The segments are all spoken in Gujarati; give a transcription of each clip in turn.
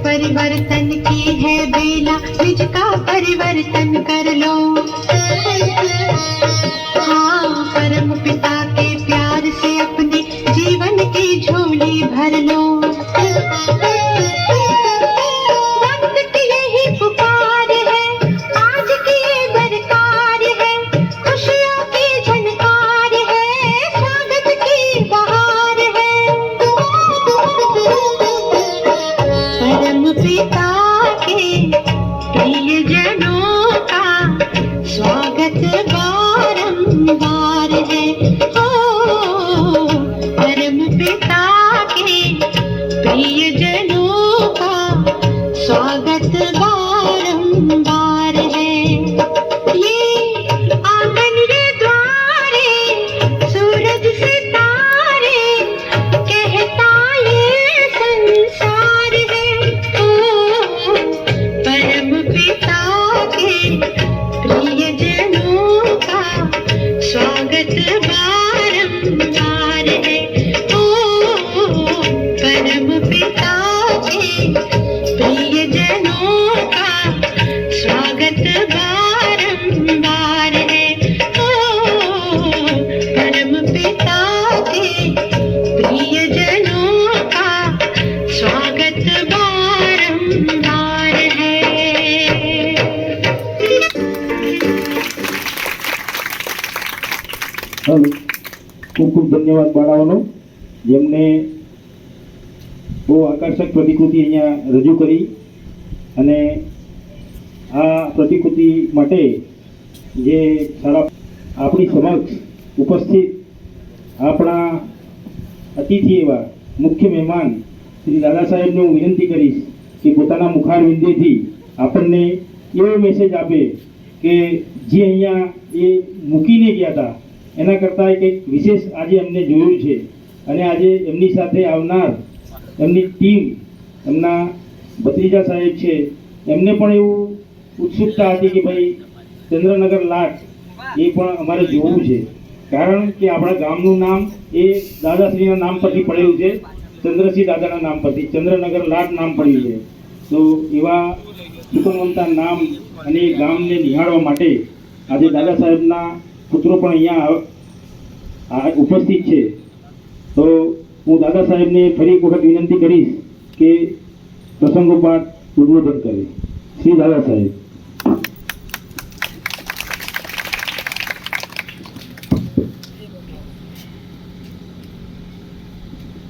परिवर्तन की है बेला, निज का परिवर्तन कर लो। हाँ, परम पिता के प्यार से अपने जीवन की झोली भर लो। वक्त की यही पुकार है, आज की ये दरकार है, खुशियों की झनकार है, स्वागत की बहार है। परम पिता के प्रिय जनों का स्वागत बारंबार है। हो, परम पिता के प्रिय जनों का स्वागत बारंबार है। ये आंगन ये द्वारे, सूरज सितारे, कहता ये संसार है। ओ, परम पिता के प्रिय जनों का स्वागत बारंबार है। ओ, परम पिता के प्रिय जनों का स्वागत बारंबार है। ओ, परम पिता के प्रिय जनों का स्वागत बारंबार है। हेलो, खूब खूब धन्यवाद बाळाओनो जेमने બહુ આકર્ષક પ્રતિકૃતિ અહીંયા રજૂ કરી અને આ પ્રતિકૃતિ માટે જે સારા આપણી સમક્ષ ઉપસ્થિત આપણા અતિથિ એવા મુખ્ય મહેમાન શ્રી દાદા સાહેબને હું વિનંતી કરીશ કે પોતાના મુખારવિંદેથી આપણને એવો મેસેજ આપે કે જે અહીંયા એ મૂકીને ગયા હતા એના કરતાં કંઈક વિશેષ આજે અમને જોયું છે અને આજે એમની સાથે આવનાર એમની ટીમ એમના ભત્રીજા સાહેબ છે એમને પણ એવું ઉત્સુકતા હતી કે ભાઈ ચંદ્રનગર લાટ એ પણ અમારે જોવું છે કારણ કે આપણા ગામનું નામ એ દાદાશ્રીના નામ પરથી પડેલું છે ચંદ્રસિંહ દાદાના નામ પરથી ચંદ્રનગર લાટ નામ પડ્યું છે તો એવા સુકનવંતા નામ અને એ ગામને નિહાળવા માટે આજે દાદા સાહેબના પુત્રો પણ અહીંયા ઉપસ્થિત છે તો હું દાदा साहेब ने फरी एक वक्त विनंती करीश के प्रसंगोपात उद्बोधन करे। श्री दादा साहेब।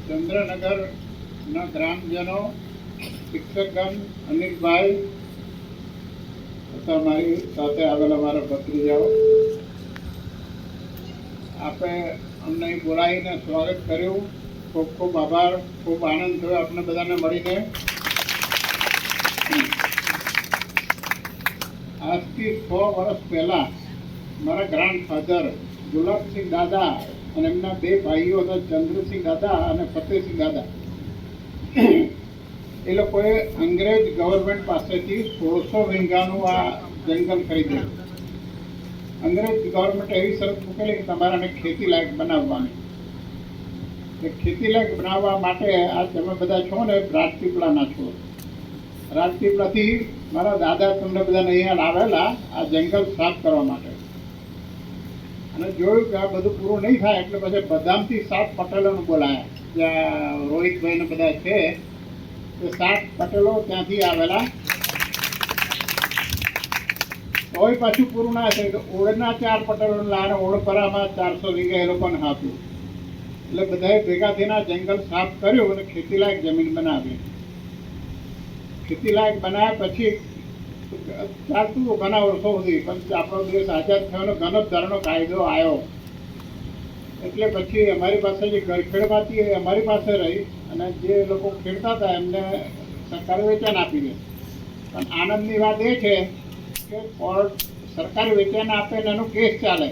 चंद्रनगर ना ग्रामजनों, शिक्षकगण, अनिल भाई तथा हमारी साथे आवेला हमारा भत्रीजाओ आपे अમને બોલાવીને સ્વાગત કર્યું। ખૂબ ખૂબ આભાર, ખૂબ આનંદ થયો આપણે બધાને મળીને। આજથી 6 વર્ષ પહેલાં મારા ગ્રાન્ડફાધર ગુલાબસિંહ દાદા અને એમના 2 ભાઈઓ હતા ચંદ્રસિંહ દાદા અને ફતેહસિંહ દાદા એ લોકોએ અંગ્રેજ ગવર્મેન્ટ પાસેથી 1600 વીંગાનું આ જંગલ ખરીદ્યું। અંગ્રેજ ગવર્મેન્ટે એવી શરત મૂકેલી કે તમારાને ખેતી લાયક બનાવવાની। ખેતી લાયક બનાવવા માટે આ તમે બધા છો ને રાજપીપળાના છો, રાજપીપળાથી મારા દાદા તમને બધાને અહીંયા લાવેલા આ જંગલ સાફ કરવા માટે અને જોયું કે આ બધું પૂરું નહીં થાય એટલે પછી બદામથી 7 પટેલોને બોલાયા જ્યાં રોહિતભાઈને બધા છે તે 7 પટેલો ત્યાંથી આવેલા। તોય પાછું પૂરું ના થાય તો ઓળના 4 પટેલોને લાવે ઓળપરામાં 400 વીઘા એ લોકોને આપ્યું એટલે બધાએ ભેગા થઈને જંગલ સાફ કર્યું અને ખેતીલાયક જમીન બનાવી। ખેતીલાયક બનાવ્યા પછી ચાલતું ઘણા વર્ષો સુધી પણ આપણો દેશ આઝાદ થયો ગણતરીનો કાયદો આવ્યો એટલે પછી અમારી પાસે જે ખેડવાતી એ અમારી પાસે રહી અને જે લોકો ખેડતા હતા એમને સરકારે વેચાણ આપી દે પણ આનંદની વાત એ છે કે કોર્ટ સરકારી વેચાણ આપે ને એનો કેસ ચાલે,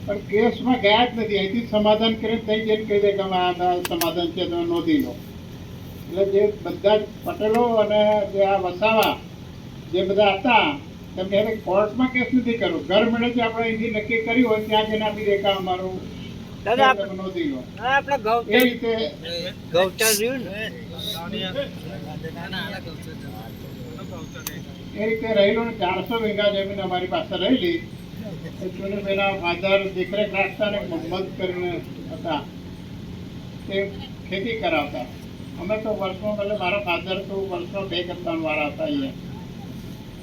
પણ કેસમાં ગયા જ નથી. અહીંથી સમાધાન કરીને થઈ જઈને કહી દે કે અમે આ સમાધાન છે તમે નોંધી લો. એટલે જે બધા જ પટેલો અને જે આ વસાવા જે બધા હતા તેમને હવે કોર્ટમાં કેસ નથી કરવો. ઘર મળે છે આપણે અહીંથી નક્કી કર્યું હોય ત્યાં જઈને આપી દે કે અમારું દાદા તમે નોંધી લો. આપણે એ રીતે ગૌચર રહ્યું ને એ રીતે રહેલું ને 400 વીઘા જમીન અમારી પાસે રહેલી. ચુનીભાઈના ફાધર દેખરેખ રાખતા ને મોહમ્મદ કરીને હતા તે ખેતી કરાવતા. અમે તો વર્ષમાં એટલે મારા ફાધર તો વર્ષમાં 2 કરતા વાળા હતા અહીંયા.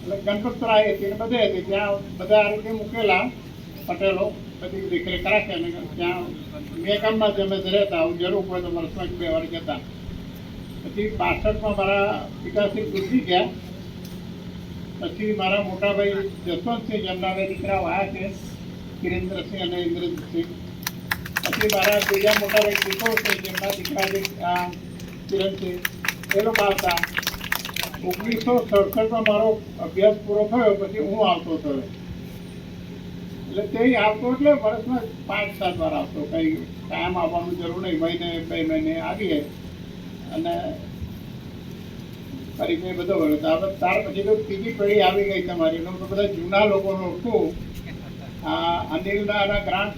એટલે ગણપતરાય હતી ને બધે હતી ત્યાં બધા આ રીતે મૂકેલા પટેલો બધી દેખરેખ રાખે ને ત્યાં બે ગામમાં જ અમે રહેતા. હું જરૂર પડે તો વર્ષમાં 2 વાર જતા. પછી 65માં મારા પિતાશ્રી ગુજરી ગયા. પછી મારા મોટા ભાઈ જસવંતસિંહ જેમના 2 દીકરાઓ આવ્યા છે, કિરેન્દ્રસિંહ અને ઇન્દ્રજીતસિંહ. પછી મારા બીજા મોટા ભાઈ કિશોરસિંહ જેમના દીકરા કિરણસિંહ એ લોકો આવતા. 1967માં મારો અભ્યાસ પૂરો થયો પછી હું આવતો થયો. એટલે તે આવતો એટલે વર્ષમાં 5-7 વાર આવતો. કંઈ કાયમ આવવાનું જરૂર નહીં, મહિને 2 મહિને આવીએ અને ફરી મેં બધો વળ્યો. હવે ત્યાર પછી તો ત્રીજી પેઢી આવી ગઈ તમારી. બધા જૂના લોકોનું ઓળખું. અનિલના ગ્રાન્ડ